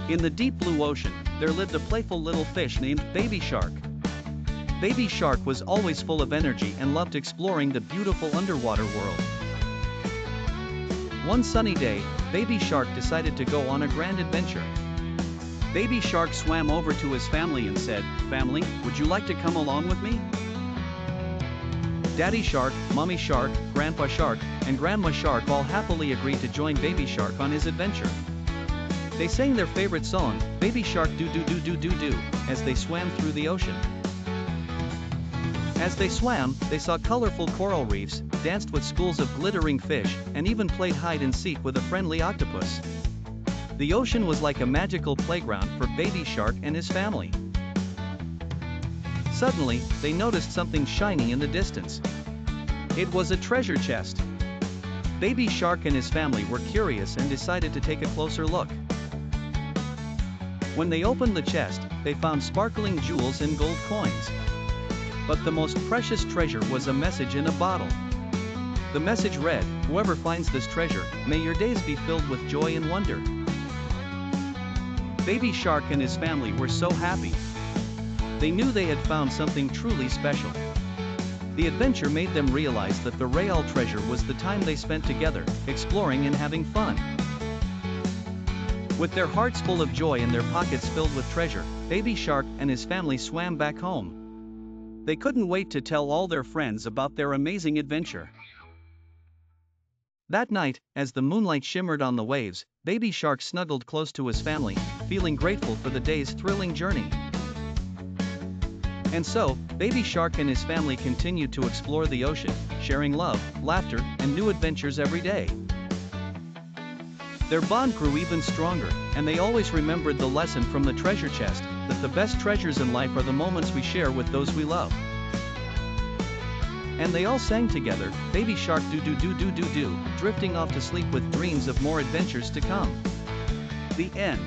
In the deep blue ocean, there lived a playful little fish named Baby Shark. Baby Shark was always full of energy and loved exploring the beautiful underwater world. One sunny day, Baby Shark decided to go on a grand adventure. Baby Shark swam over to his family and said, "Family, would you like to come along with me?" Daddy Shark, Mommy Shark, Grandpa Shark, and Grandma Shark all happily agreed to join Baby Shark on his adventure. They sang their favorite song, "Baby Shark Do Do Do Do Do Do," as they swam through the ocean. As they swam, they saw colorful coral reefs, danced with schools of glittering fish, and even played hide and seek with a friendly octopus. The ocean was like a magical playground for Baby Shark and his family. Suddenly, they noticed something shiny in the distance. It was a treasure chest. Baby Shark and his family were curious and decided to take a closer look. When they opened the chest, they found sparkling jewels and gold coins. But the most precious treasure was a message in a bottle. The message read, "Whoever finds this treasure, may your days be filled with joy and wonder." Baby Shark and his family were so happy. They knew they had found something truly special. The adventure made them realize that the real treasure was the time they spent together, exploring and having fun. With their hearts full of joy and their pockets filled with treasure, Baby Shark and his family swam back home. They couldn't wait to tell all their friends about their amazing adventure. That night, as the moonlight shimmered on the waves, Baby Shark snuggled close to his family, feeling grateful for the day's thrilling journey. And so, Baby Shark and his family continued to explore the ocean, sharing love, laughter, and new adventures every day. Their bond grew even stronger, and they always remembered the lesson from the treasure chest, that the best treasures in life are the moments we share with those we love. And they all sang together, "Baby Shark Do Do Do Do Do Do," drifting off to sleep with dreams of more adventures to come. The end.